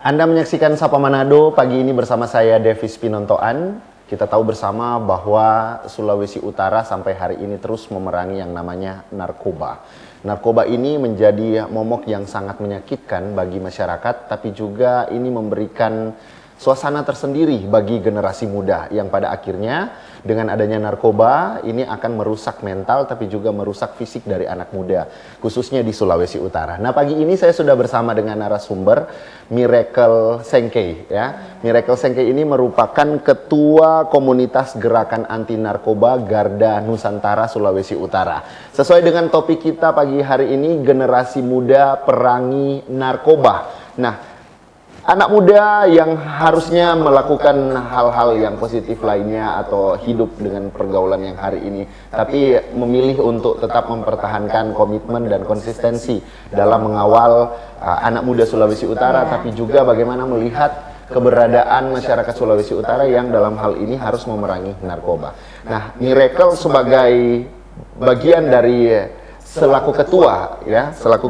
Anda menyaksikan Sapa Manado pagi ini bersama saya Davis Pinontoan. Kita tahu bersama bahwa Sulawesi Utara sampai hari ini terus memerangi yang namanya narkoba. Narkoba ini menjadi momok yang sangat menyakitkan bagi masyarakat, tapi juga ini memberikan suasana tersendiri bagi generasi muda yang pada akhirnya dengan adanya narkoba ini akan merusak mental tapi juga merusak fisik dari anak muda khususnya di Sulawesi Utara. Nah, pagi ini saya sudah bersama dengan narasumber Miracle Sengkei ya. Miracle Sengkei ini merupakan ketua komunitas gerakan anti narkoba Garda Nusantara Sulawesi Utara. Sesuai dengan topik kita pagi hari ini, generasi muda perangi narkoba. Nah, anak muda yang harusnya melakukan hal-hal yang positif lainnya atau hidup dengan pergaulan yang hari ini, tapi memilih untuk tetap mempertahankan komitmen dan konsistensi dalam mengawal anak muda Sulawesi Utara, tapi juga bagaimana melihat keberadaan masyarakat Sulawesi Utara yang dalam hal ini harus memerangi narkoba. Nah, Miracle sebagai bagian dari selaku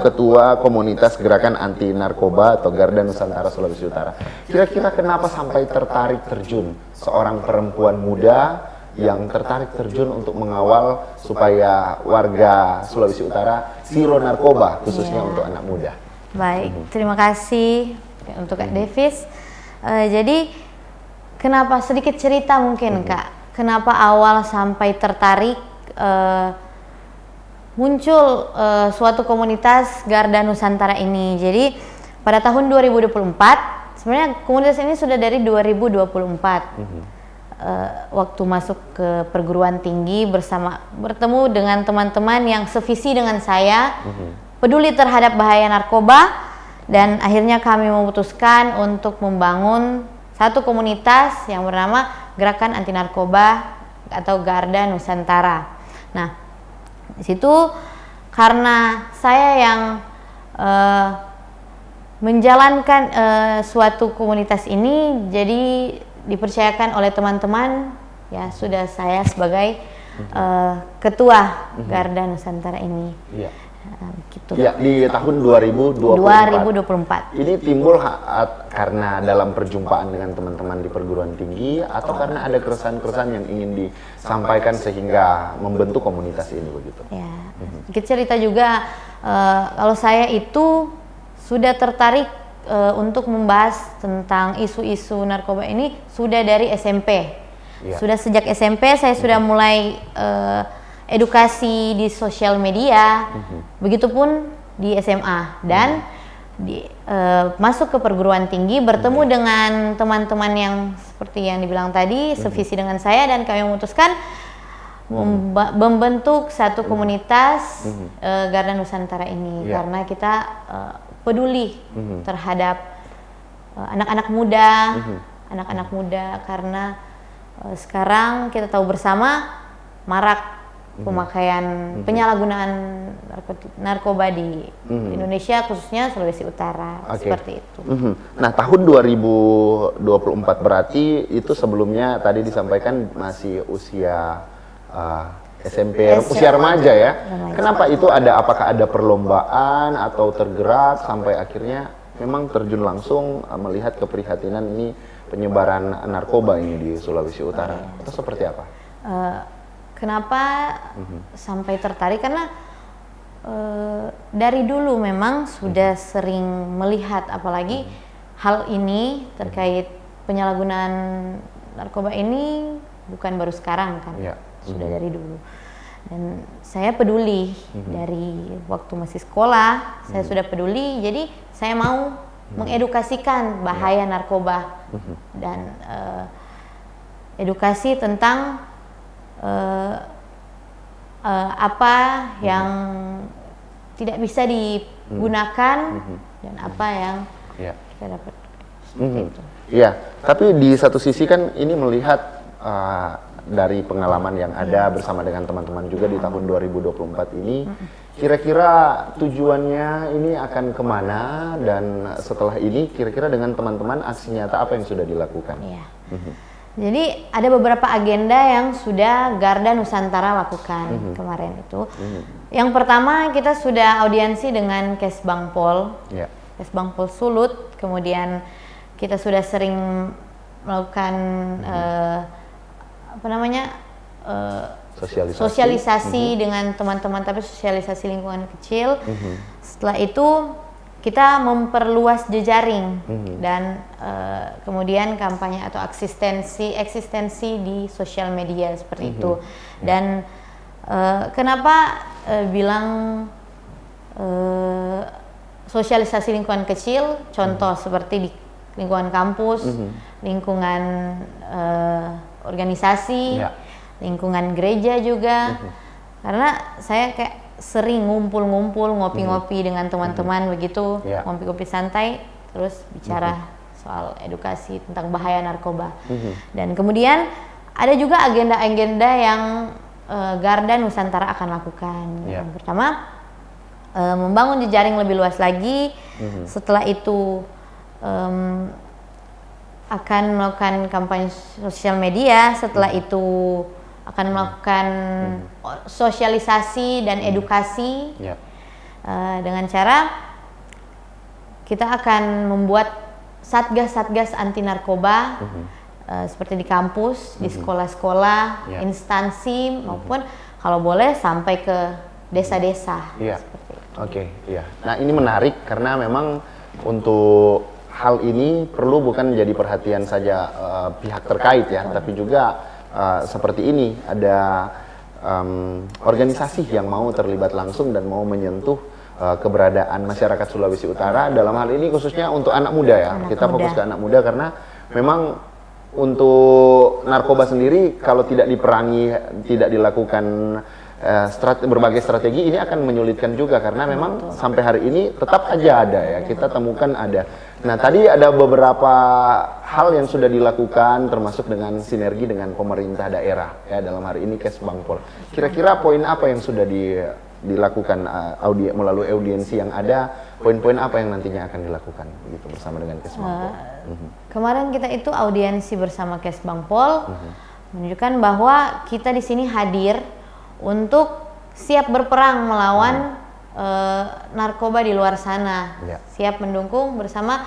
ketua komunitas gerakan anti narkoba atau Garda Nusantara Sulawesi Utara. Kira-kira kenapa sampai tertarik terjun seorang perempuan muda yang tertarik terjun untuk mengawal supaya warga Sulawesi Utara zero narkoba khususnya untuk anak muda? Baik, terima kasih untuk Kak Davis. Jadi kenapa sedikit cerita mungkin Kak, kenapa awal sampai tertarik muncul suatu komunitas Garda Nusantara ini. Jadi pada tahun 2024, sebenarnya komunitas ini sudah dari 2024. Waktu masuk ke perguruan tinggi bertemu dengan teman-teman yang sevisi dengan saya, peduli terhadap bahaya narkoba, dan akhirnya kami memutuskan untuk membangun satu komunitas yang bernama Gerakan Anti Narkoba atau Garda Nusantara. Nah, di situ karena saya yang menjalankan suatu komunitas ini, jadi dipercayakan oleh teman-teman, ya sudah saya sebagai ketua Garda Nusantara ini. Iya. Gitu. Ya, di tahun 2024. Ini timbul karena dalam perjumpaan dengan teman-teman di perguruan tinggi atau karena ada keresahan-keresahan yang ingin disampaikan sehingga membentuk komunitas ini begitu? Ya, sedikit cerita juga, kalau saya itu sudah tertarik untuk membahas tentang isu-isu narkoba ini sudah dari SMP. Ya. Sudah sejak SMP saya sudah mulai edukasi di sosial media, begitupun di SMA dan masuk ke perguruan tinggi, bertemu dengan teman-teman yang seperti yang dibilang tadi, sevisi dengan saya, dan kami memutuskan membentuk satu komunitas Garda Nusantara ini karena kita peduli terhadap anak-anak muda, karena sekarang kita tahu bersama marak pemakaian penyalahgunaan narkoba di Indonesia, khususnya Sulawesi Utara. Seperti itu. Nah, tahun 2024 berarti itu sebelumnya tadi disampaikan masih usia SMP, usia remaja ya. Kenapa itu apakah ada perlombaan atau tergerak sampai akhirnya memang terjun langsung melihat keprihatinan ini penyebaran narkoba ini di Sulawesi Utara? Atau seperti apa? Kenapa sampai tertarik? Karena dari dulu memang sudah sering melihat, apalagi hal ini terkait penyalahgunaan narkoba ini bukan baru sekarang kan, sudah dari dulu. Dan saya peduli dari waktu masih sekolah, saya sudah peduli, jadi saya mau mengedukasikan bahaya narkoba dan edukasi tentang apa yang tidak bisa digunakan dan apa yang kita dapat. Iya, tapi di satu sisi kan ini melihat dari pengalaman yang ada bersama dengan teman-teman juga di tahun 2024 ini, kira-kira tujuannya ini akan kemana, dan setelah ini kira-kira dengan teman-teman aksi nyata apa yang sudah dilakukan? Jadi ada beberapa agenda yang sudah Garda Nusantara lakukan kemarin itu. Yang pertama, kita sudah audiensi dengan Kesbangpol, Kesbangpol Sulut, kemudian kita sudah sering melakukan apa namanya sosialisasi dengan teman-teman, tapi sosialisasi lingkungan kecil. Setelah itu kita memperluas jejaring dan kemudian kampanye atau eksistensi di sosial media seperti itu. Dan kenapa bilang sosialisasi lingkungan kecil, contoh seperti di lingkungan kampus, lingkungan organisasi, lingkungan gereja juga. Karena saya kayak sering ngumpul-ngumpul, ngopi-ngopi dengan teman-teman begitu, ngopi-ngopi santai, terus bicara soal edukasi tentang bahaya narkoba. Dan kemudian ada juga agenda-agenda yang Garda Nusantara akan lakukan. Yang pertama, membangun jejaring lebih luas lagi. Setelah itu akan melakukan kampanye sosial media. Setelah itu akan melakukan sosialisasi dan edukasi dengan cara kita akan membuat satgas-satgas anti narkoba seperti di kampus, di sekolah-sekolah, instansi maupun kalau boleh sampai ke desa-desa. Oke, Nah, ini menarik karena memang untuk hal ini perlu bukan menjadi perhatian saja pihak terkait ya, tapi juga seperti ini ada organisasi yang mau terlibat langsung dan mau menyentuh keberadaan masyarakat Sulawesi Utara dalam hal ini khususnya untuk anak muda ya. Kita fokus ke anak muda karena memang untuk narkoba sendiri kalau tidak diperangi, tidak dilakukan berbagai strategi ini akan menyulitkan juga karena memang sampai hari ini tetap aja ada ya, kita temukan ada. Nah, tadi ada beberapa hal yang sudah dilakukan termasuk dengan sinergi dengan pemerintah daerah ya, dalam hari ini Kesbangpol. Kira-kira poin apa yang sudah dilakukan melalui audiensi yang ada, poin-poin apa yang nantinya akan dilakukan begitu bersama dengan Kesbangpol? Kemarin kita itu audiensi bersama Kesbangpol menunjukkan bahwa kita di sini hadir untuk siap berperang melawan narkoba di luar sana, siap mendukung bersama,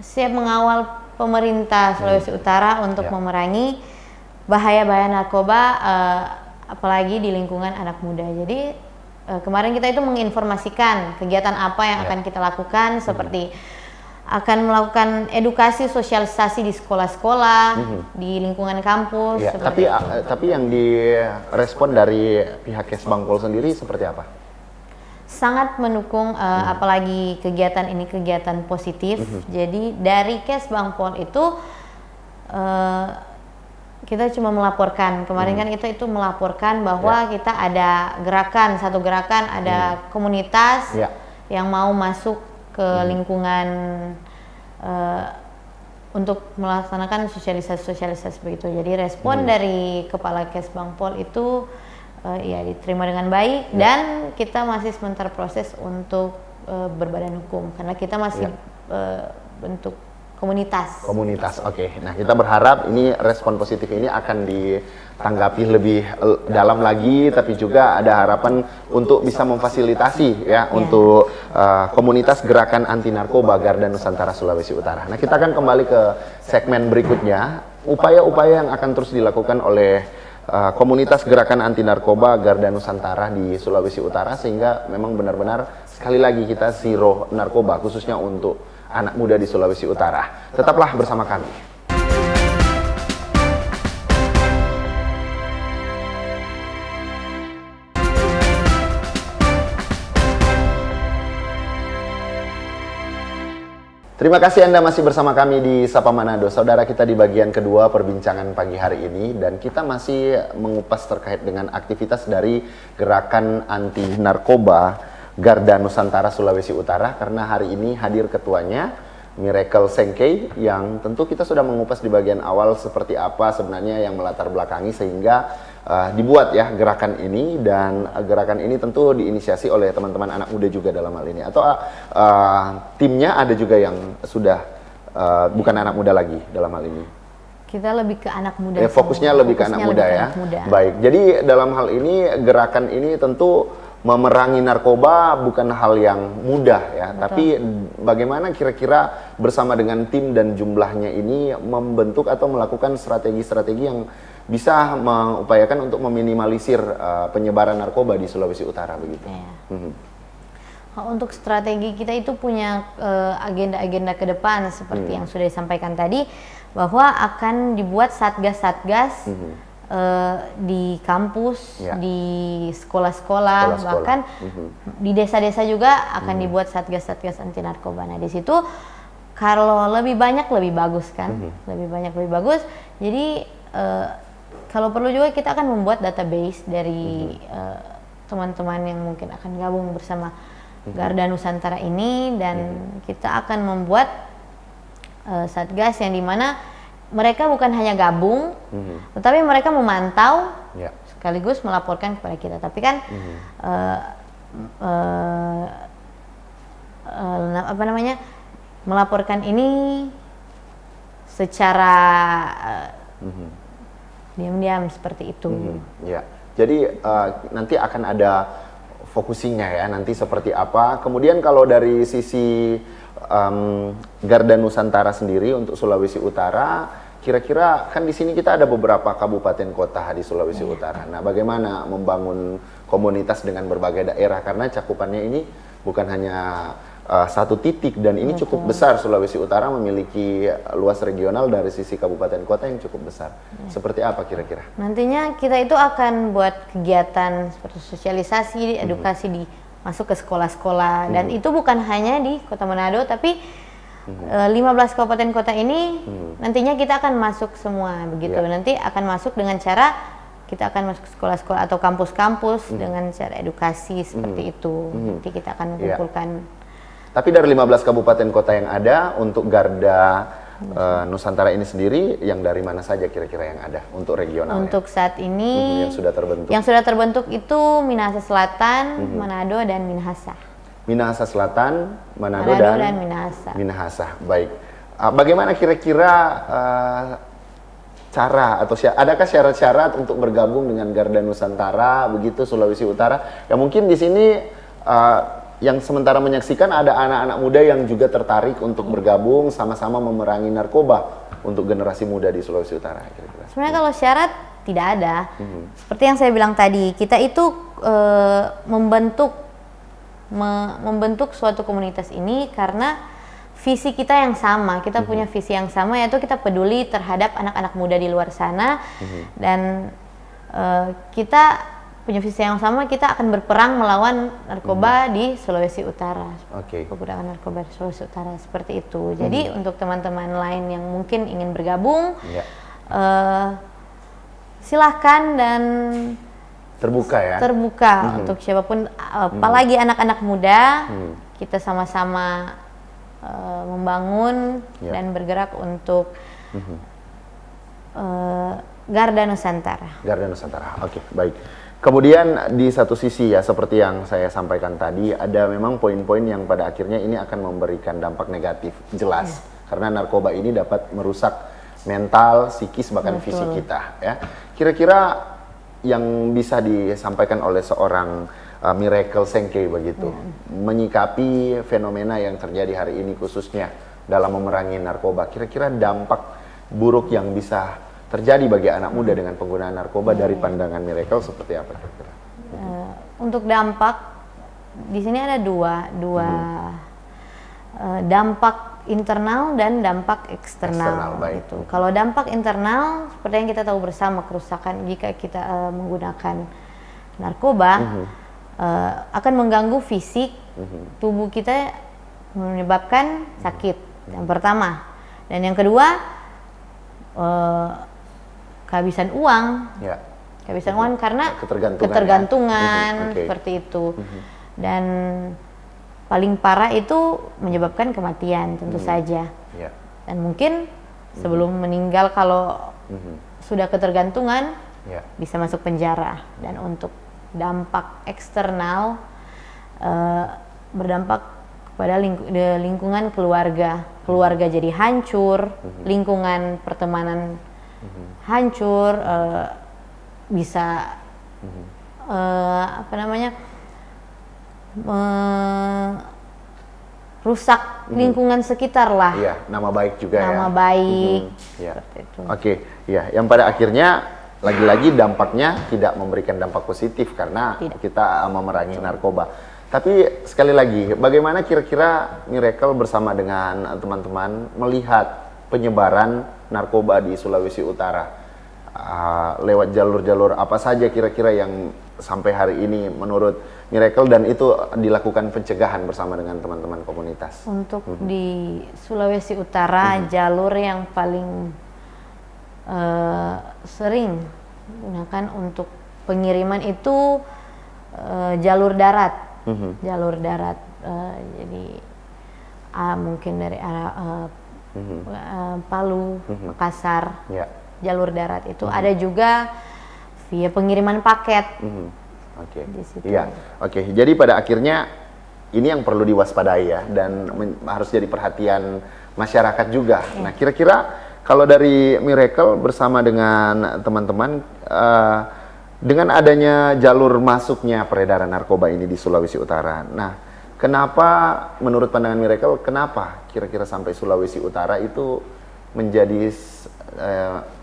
siap mengawal pemerintah Sulawesi Utara untuk memerangi bahaya-bahaya narkoba, apalagi di lingkungan anak muda. Jadi kemarin kita itu menginformasikan kegiatan apa yang akan kita lakukan, seperti akan melakukan edukasi sosialisasi di sekolah-sekolah, di lingkungan kampus. Tapi yang direspon dari pihak Kesbangpol sendiri seperti apa? Sangat mendukung, apalagi kegiatan ini kegiatan positif. Jadi dari Kesbangpol itu kita cuma melaporkan. Kemarin kan itu melaporkan bahwa kita ada satu gerakan, ada komunitas yang mau masuk ke lingkungan untuk melaksanakan sosialisasi begitu. Jadi respon dari Kepala Kesbangpol itu ya diterima dengan baik dan kita masih sementara proses untuk berbadan hukum karena kita masih bentuk komunitas. Oke. Nah, kita berharap ini respon positif ini akan ditanggapi lebih dalam lagi, tapi juga ada harapan untuk bisa memfasilitasi untuk komunitas gerakan anti narkoba Garda Nusantara Sulawesi Utara. Nah, kita akan kembali ke segmen berikutnya, upaya-upaya yang akan terus dilakukan oleh komunitas gerakan anti narkoba Garda Nusantara di Sulawesi Utara sehingga memang benar-benar sekali lagi kita zero narkoba khususnya untuk anak muda di Sulawesi Utara. Tetaplah bersama kami. Terima kasih Anda masih bersama kami di Sapa Manado. Saudara, kita di bagian kedua perbincangan pagi hari ini dan kita masih mengupas terkait dengan aktivitas dari gerakan anti narkoba Garda Nusantara Sulawesi Utara karena hari ini hadir ketuanya Miracle Sengkei yang tentu kita sudah mengupas di bagian awal seperti apa sebenarnya yang melatar belakangi sehingga dibuat ya gerakan ini dan gerakan ini tentu diinisiasi oleh teman-teman anak muda juga dalam hal ini atau timnya ada juga yang sudah bukan anak muda lagi dalam hal ini. Kita lebih ke anak muda. Fokusnya lebih ke anak muda ya. Baik. Jadi dalam hal ini gerakan ini tentu memerangi narkoba bukan hal yang mudah ya, tapi bagaimana kira-kira bersama dengan tim dan jumlahnya ini membentuk atau melakukan strategi-strategi yang bisa mengupayakan untuk meminimalisir penyebaran narkoba di Sulawesi Utara begitu. Untuk strategi kita itu punya agenda-agenda ke depan seperti yang sudah disampaikan tadi, bahwa akan dibuat satgas-satgas di kampus, di sekolah-sekolah, bahkan di desa-desa juga akan dibuat satgas-satgas anti narkoba. Nah di situ kalau lebih banyak lebih bagus kan, lebih banyak lebih bagus. Jadi kalau perlu juga kita akan membuat database dari teman-teman yang mungkin akan gabung bersama Garda Nusantara ini, dan kita akan membuat satgas yang dimana mereka bukan hanya gabung, tetapi mereka memantau sekaligus melaporkan kepada kita. Tapi kan apa namanya, melaporkan ini secara diam-diam seperti itu. Ya, jadi nanti akan ada fokusinya ya, nanti seperti apa. Kemudian kalau dari sisi Garda Nusantara sendiri untuk Sulawesi Utara, kira-kira kan di sini kita ada beberapa kabupaten kota di Sulawesi Utara. Nah, bagaimana membangun komunitas dengan berbagai daerah, karena cakupannya ini bukan hanya satu titik, dan ini cukup besar. Sulawesi Utara memiliki luas regional dari sisi kabupaten kota yang cukup besar. Seperti apa kira-kira? Nantinya kita itu akan buat kegiatan seperti sosialisasi, edukasi masuk ke sekolah-sekolah, dan itu bukan hanya di Kota Manado, tapi 15 kabupaten kota ini nantinya kita akan masuk semua begitu. Nanti akan masuk dengan cara kita akan masuk ke sekolah-sekolah atau kampus-kampus dengan cara edukasi seperti itu. Nanti kita akan mengumpulkan. Tapi dari 15 kabupaten kota yang ada untuk Garda Nusantara ini sendiri, yang dari mana saja kira-kira yang ada untuk regional? Untuk saat ini yang sudah terbentuk. Yang sudah terbentuk itu Minahasa Selatan, Manado, dan Minahasa. Minahasa Selatan, Manado, dan Minahasa. Minahasa. Baik. Bagaimana kira-kira cara atau adakah syarat-syarat untuk bergabung dengan Garda Nusantara begitu Sulawesi Utara? Ya mungkin di sini yang sementara menyaksikan ada anak-anak muda yang juga tertarik untuk bergabung sama-sama memerangi narkoba untuk generasi muda di Sulawesi Utara. Kira-kira. Sebenarnya kalau syarat tidak ada. Seperti yang saya bilang tadi, kita itu membentuk suatu komunitas ini karena visi kita yang sama. Kita punya visi yang sama, yaitu kita peduli terhadap anak-anak muda di luar sana, dan kita punya visi yang sama, kita akan berperang melawan narkoba di Sulawesi Utara. Perbudakan narkoba di Sulawesi Utara, seperti itu. Jadi untuk teman-teman lain yang mungkin ingin bergabung, silahkan, dan terbuka ya? Terbuka untuk siapapun, apalagi anak-anak muda. Kita sama-sama membangun dan bergerak untuk Garda Nusantara. Garda Nusantara, oke, baik. Kemudian di satu sisi ya, seperti yang saya sampaikan tadi, ada memang poin-poin yang pada akhirnya ini akan memberikan dampak negatif, jelas. Karena narkoba ini dapat merusak mental, psikis, bahkan fisik kita. Ya. Kira-kira yang bisa disampaikan oleh seorang Miracle Sengke begitu, menyikapi fenomena yang terjadi hari ini khususnya dalam memerangi narkoba, kira-kira dampak buruk yang bisa terjadi bagi anak muda dengan penggunaan narkoba dari pandangan Miracle seperti apa kira-kira? Untuk dampak di sini ada dua dampak internal dan dampak eksternal. Gitu. Kalau dampak internal, seperti yang kita tahu bersama, kerusakan jika kita menggunakan narkoba akan mengganggu fisik tubuh kita, menyebabkan sakit. Yang pertama, dan yang kedua, kehabisan uang. Kehabisan uang karena ketergantungan seperti itu. Dan paling parah itu menyebabkan kematian tentu saja. Dan mungkin sebelum meninggal, kalau sudah ketergantungan, bisa masuk penjara. Dan untuk dampak eksternal, berdampak kepada lingkungan keluarga. Keluarga jadi hancur, lingkungan pertemanan hancur, bisa merusak lingkungan sekitar lah. Iya, nama baik juga ya. Nama baik. Ya. Seperti itu. Oke, ya, yang pada akhirnya lagi-lagi dampaknya tidak memberikan dampak positif karena kita memerangi narkoba. Tapi sekali lagi, bagaimana kira-kira Miracle bersama dengan teman-teman melihat penyebaran narkoba di Sulawesi Utara? Lewat jalur-jalur apa saja kira-kira yang sampai hari ini menurut Miracle dan itu dilakukan pencegahan bersama dengan teman-teman komunitas? Untuk di Sulawesi Utara, jalur yang paling sering gunakan untuk pengiriman itu jalur darat. Jalur darat. Jadi mungkin dari arah Palu, Makassar. Ya. Jalur darat itu ada juga via pengiriman paket. Oke. Di situ. Iya. Oke. Jadi pada akhirnya ini yang perlu diwaspadai ya dan harus jadi perhatian masyarakat juga. Nah, kira-kira kalau dari Miracle bersama dengan teman-teman dengan adanya jalur masuknya peredaran narkoba ini di Sulawesi Utara. Nah, kenapa menurut pandangan Miracle kenapa kira-kira sampai Sulawesi Utara itu menjadi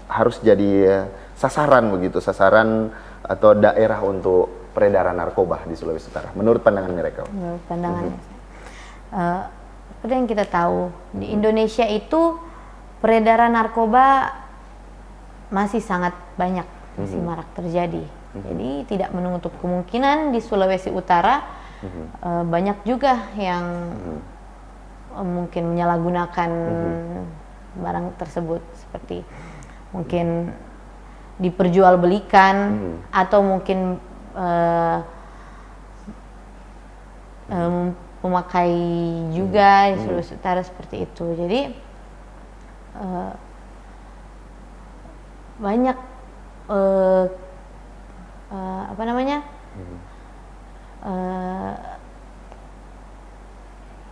harus jadi sasaran begitu, sasaran atau daerah untuk peredaran narkoba di Sulawesi Utara. Menurut pandangan Miracle? Menurut pandangan seperti yang kita tahu di Indonesia itu peredaran narkoba masih sangat banyak, masih marak terjadi. Jadi tidak menutup kemungkinan di Sulawesi Utara banyak juga yang mungkin menyalahgunakan barang tersebut seperti mungkin diperjualbelikan atau mungkin memakai juga di Sulawesi Utara seperti itu. Jadi banyak apa namanya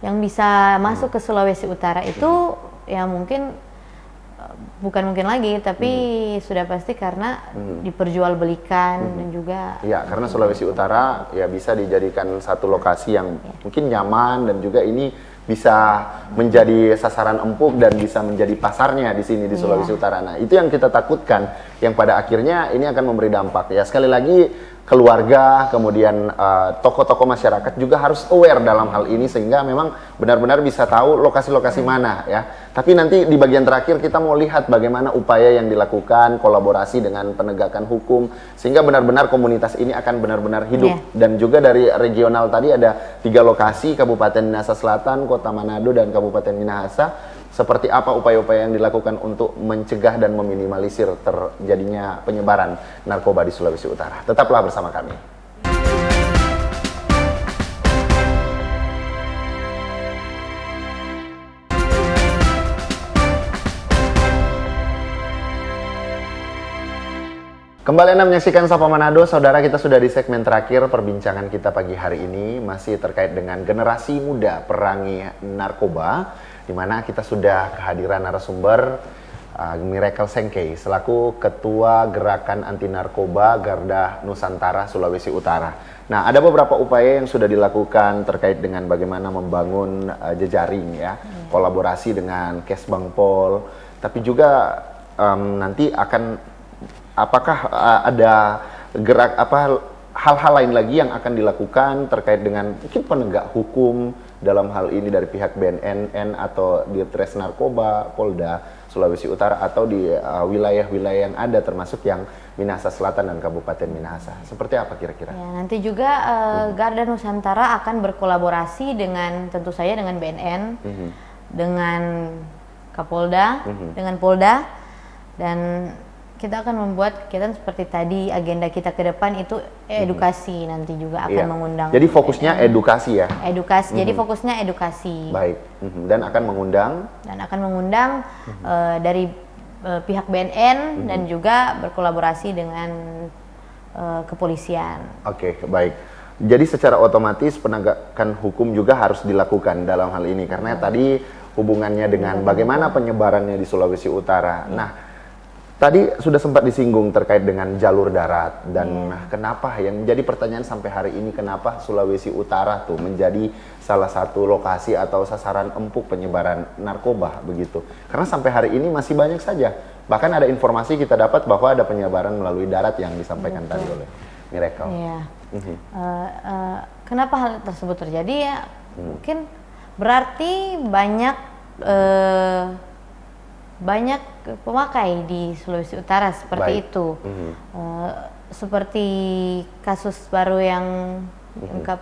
yang bisa masuk ke Sulawesi Utara itu ya mungkin bukan mungkin lagi, tapi sudah pasti karena diperjualbelikan dan juga. Iya, karena Sulawesi Utara ya bisa dijadikan satu lokasi yang mungkin nyaman dan juga ini bisa menjadi sasaran empuk dan bisa menjadi pasarnya di sini di Sulawesi Utara. Nah, itu yang kita takutkan, yang pada akhirnya ini akan memberi dampak. Ya, sekali lagi keluarga, kemudian tokoh-tokoh masyarakat juga harus aware dalam hal ini sehingga memang benar-benar bisa tahu lokasi-lokasi mana ya. Tapi nanti di bagian terakhir kita mau lihat bagaimana upaya yang dilakukan, kolaborasi dengan penegakan hukum sehingga benar-benar komunitas ini akan benar-benar hidup. Dan juga dari regional tadi ada 3 lokasi, Kabupaten Minahasa Selatan, Kota Manado dan Kabupaten Minahasa. Seperti apa upaya-upaya yang dilakukan untuk mencegah dan meminimalisir terjadinya penyebaran narkoba di Sulawesi Utara. Tetaplah bersama kami. Kembali Anda menyaksikan Sapa Manado, saudara, kita sudah di segmen terakhir perbincangan kita pagi hari ini masih terkait dengan generasi muda perangi narkoba, di mana kita sudah kehadiran narasumber Miracle Sengkei selaku Ketua Gerakan Anti Narkoba Garda Nusantara Sulawesi Utara. Nah, ada beberapa upaya yang sudah dilakukan terkait dengan bagaimana membangun jejaring ya, kolaborasi dengan Kesbangpol, tapi juga nanti akan apakah ada hal-hal lain lagi yang akan dilakukan terkait dengan mungkin penegak hukum dalam hal ini dari pihak BNN atau Ditres Narkoba, Polda Sulawesi Utara atau di wilayah-wilayah yang ada termasuk yang Minahasa Selatan dan Kabupaten Minahasa. Seperti apa kira-kira? Ya, nanti juga Garda Nusantara akan berkolaborasi dengan tentu saja dengan BNN, dengan Kapolda, dengan Polda, dan kita akan membuat kegiatan seperti tadi. Agenda kita ke depan itu edukasi, nanti juga akan mengundang. Jadi fokusnya edukasi ya? Edukasi, jadi fokusnya edukasi. Baik, dan akan mengundang? Dan akan mengundang dari pihak BNN dan juga berkolaborasi dengan kepolisian. Oke, baik. Jadi secara otomatis penegakan hukum juga harus dilakukan dalam hal ini karena tadi hubungannya dengan bagaimana penyebarannya di Sulawesi Utara. Nah, Tadi sudah sempat disinggung terkait dengan jalur darat dan kenapa yang menjadi pertanyaan sampai hari ini, kenapa Sulawesi Utara tuh menjadi salah satu lokasi atau sasaran empuk penyebaran narkoba begitu. Karena sampai hari ini masih banyak saja. Bahkan ada informasi kita dapat bahwa ada penyebaran melalui darat yang disampaikan tadi oleh Miracle. Iya. Kenapa hal tersebut terjadi ya? Mungkin berarti banyak pemakai di Sulawesi Utara seperti itu. Seperti kasus baru yang diungkap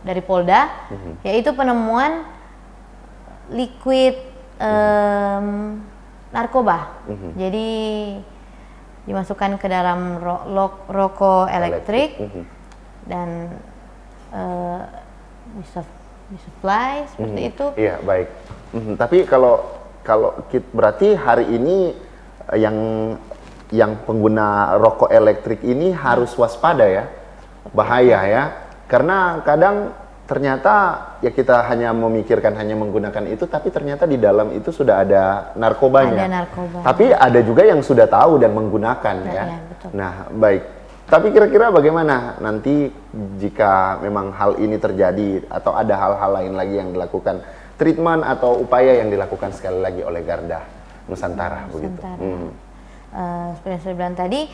dari Polda, yaitu penemuan liquid narkoba. Jadi dimasukkan ke dalam rokok elektrik dan disuplai seperti itu. Iya, baik. Tapi kalau berarti hari ini yang pengguna rokok elektrik ini harus waspada ya, bahaya ya, karena kadang ternyata ya kita hanya memikirkan hanya menggunakan itu, tapi ternyata di dalam itu sudah ada narkobanya. Ada narkoba. Tapi ada juga yang sudah tahu dan menggunakan ya. Betul. Nah, baik. Tapi kira-kira bagaimana nanti jika memang hal ini terjadi atau ada hal-hal lain lagi yang dilakukan, treatment atau upaya yang dilakukan sekali lagi oleh Garda Nusantara begitu. Seperti yang saya bilang tadi,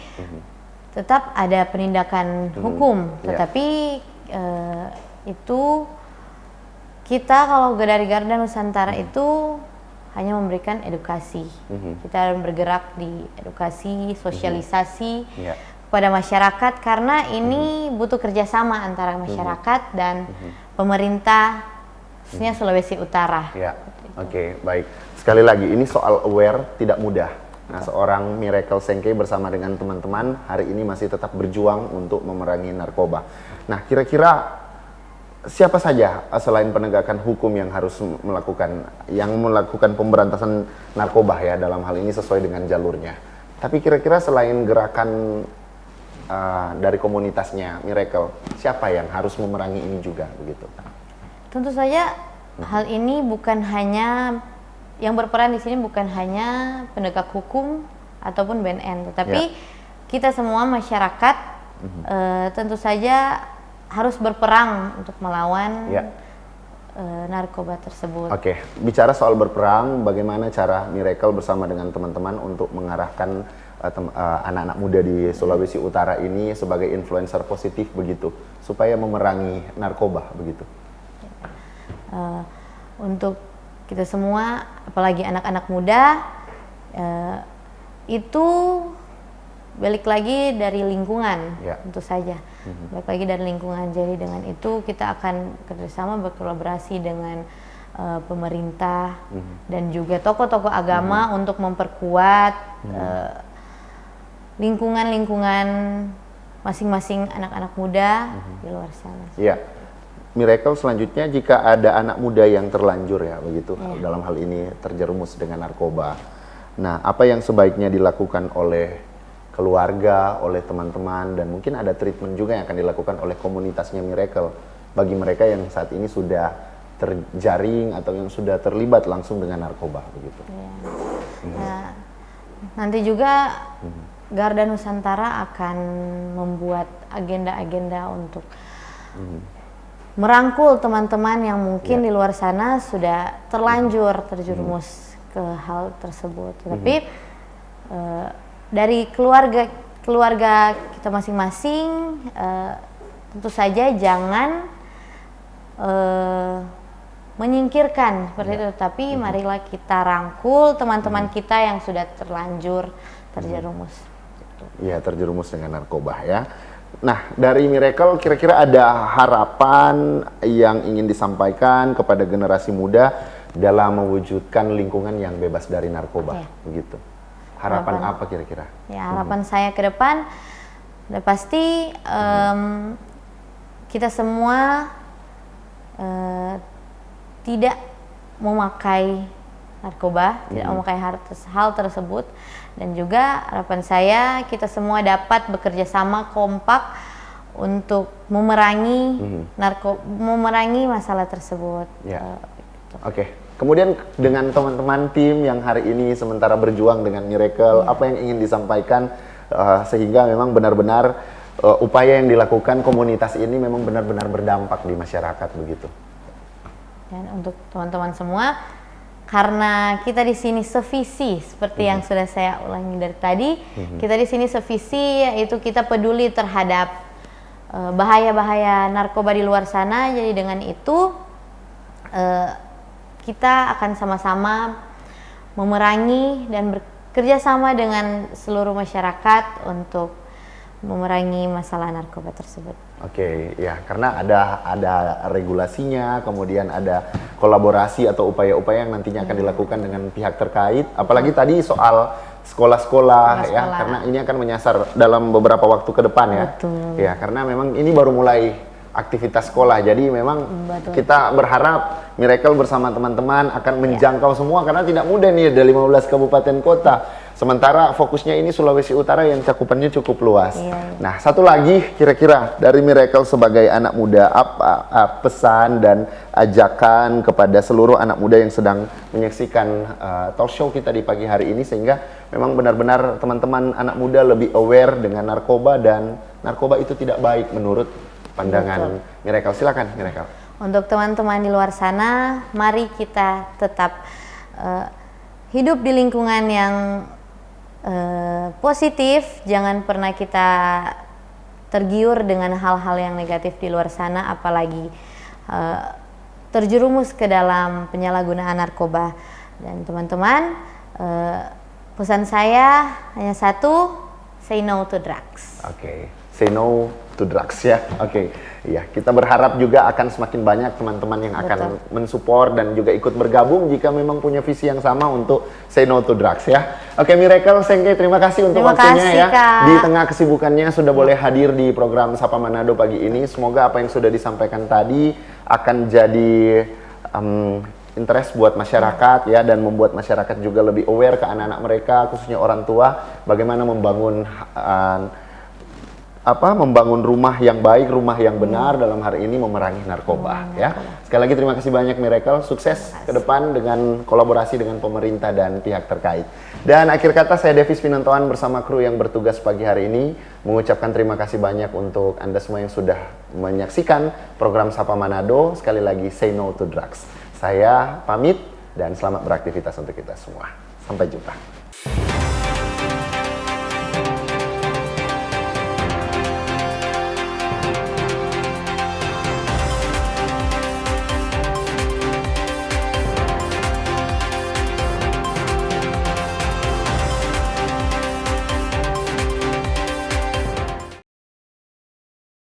tetap ada penindakan hukum, tetapi itu kita kalau dari Garda Nusantara itu hanya memberikan edukasi. Kita bergerak di edukasi, sosialisasi kepada masyarakat karena ini butuh kerjasama antara masyarakat dan pemerintah. Khususnya Sulawesi Utara. Ya, oke, baik. Sekali lagi, ini soal aware tidak mudah. Nah, seorang Miracle Sengkei bersama dengan teman-teman hari ini masih tetap berjuang untuk memerangi narkoba. Nah, kira-kira siapa saja selain penegakan hukum yang harus melakukan pemberantasan narkoba ya dalam hal ini sesuai dengan jalurnya. Tapi kira-kira selain gerakan dari komunitasnya Miracle, siapa yang harus memerangi ini juga begitu? Tentu saja hal ini bukan hanya yang berperan di sini bukan hanya penegak hukum ataupun BNN, tetapi kita semua masyarakat tentu saja harus berperang untuk melawan narkoba tersebut. Oke, bicara soal berperang, bagaimana cara Miracle bersama dengan teman-teman untuk mengarahkan anak-anak muda di Sulawesi Utara ini sebagai influencer positif begitu, supaya memerangi narkoba begitu? Untuk kita semua, apalagi anak-anak muda, itu balik lagi dari lingkungan, tentu saja. Balik lagi dari lingkungan. Jadi dengan itu kita akan kerjasama berkolaborasi dengan pemerintah dan juga tokoh-tokoh agama untuk memperkuat lingkungan-lingkungan masing-masing anak-anak muda di luar sana. Iya. Miracle selanjutnya, jika ada anak muda yang terlanjur ya begitu dalam hal ini terjerumus dengan narkoba. Nah, apa yang sebaiknya dilakukan oleh keluarga, oleh teman-teman, dan mungkin ada treatment juga yang akan dilakukan oleh komunitasnya Miracle bagi mereka yang saat ini sudah terjaring atau yang sudah terlibat langsung dengan narkoba begitu. Nah, nanti juga Garda Nusantara akan membuat agenda-agenda untuk merangkul teman-teman yang mungkin di luar sana sudah terlanjur terjerumus ke hal tersebut. Tapi dari keluarga kita masing-masing, tentu saja jangan menyingkirkan seperti itu. Tapi marilah kita rangkul teman-teman kita yang sudah terlanjur terjerumus. Iya, terjerumus dengan narkoba ya. Nah, dari Miracle kira-kira ada harapan yang ingin disampaikan kepada generasi muda dalam mewujudkan lingkungan yang bebas dari narkoba, begitu. Harapan apa kira-kira? Ya, harapan saya ke depan, udah pasti kita semua tidak memakai narkoba, tidak memakai hal tersebut. Dan juga harapan saya kita semua dapat bekerja sama kompak untuk memerangi memerangi masalah tersebut. Oke. Kemudian dengan teman-teman tim yang hari ini sementara berjuang dengan Miracle, apa yang ingin disampaikan sehingga memang benar-benar upaya yang dilakukan komunitas ini memang benar-benar berdampak di masyarakat begitu. Dan untuk teman-teman semua, karena kita di sini sevisi seperti yang sudah saya ulangi dari tadi, kita di sini sevisi yaitu kita peduli terhadap bahaya-bahaya narkoba di luar sana. Jadi dengan itu kita akan sama-sama memerangi dan bekerja sama dengan seluruh masyarakat untuk memerangi masalah narkoba tersebut. Oke, ya karena ada regulasinya, kemudian ada kolaborasi atau upaya-upaya yang nantinya akan dilakukan dengan pihak terkait. Apalagi tadi soal sekolah-sekolah ya, karena ini akan menyasar dalam beberapa waktu ke depan ya. Betul. Ya, karena memang ini baru mulai aktivitas sekolah. Jadi memang kita berharap Miracle bersama teman-teman akan menjangkau semua karena tidak mudah nih ada 15 kabupaten kota. Sementara fokusnya ini Sulawesi Utara yang cakupannya cukup luas. Nah, satu lagi kira-kira dari Miracle sebagai anak muda, apa pesan dan ajakan kepada seluruh anak muda yang sedang menyaksikan talk show kita di pagi hari ini sehingga memang benar-benar teman-teman anak muda lebih aware dengan narkoba dan narkoba itu tidak baik menurut pandangan Miracle. Silakan Miracle. Untuk teman-teman di luar sana, mari kita tetap hidup di lingkungan yang positif, jangan pernah kita tergiur dengan hal-hal yang negatif di luar sana, apalagi terjerumus ke dalam penyalahgunaan narkoba. Dan teman-teman, pesan saya hanya satu, say no to drugs. Oke, say no to drugs ya. Oke. Ya, kita berharap juga akan semakin banyak teman-teman yang akan mensupport dan juga ikut bergabung jika memang punya visi yang sama untuk say no to drugs ya. Oke, Miracle Sengke, terima kasih untuk waktunya ya. Kak. Di tengah kesibukannya sudah boleh hadir di program Sapa Manado pagi ini. Semoga apa yang sudah disampaikan tadi akan jadi interest buat masyarakat ya, dan membuat masyarakat juga lebih aware ke anak-anak mereka, khususnya orang tua, bagaimana membangun membangun rumah yang baik, rumah yang benar dalam hari ini memerangi narkoba ya. Sekali lagi terima kasih banyak Miracle, sukses ke depan dengan kolaborasi dengan pemerintah dan pihak terkait. Dan akhir kata saya Devis Pinontoan bersama kru yang bertugas pagi hari ini mengucapkan terima kasih banyak untuk Anda semua yang sudah menyaksikan program Sapa Manado. Sekali lagi say no to drugs. Saya pamit dan selamat beraktivitas untuk kita semua. Sampai jumpa.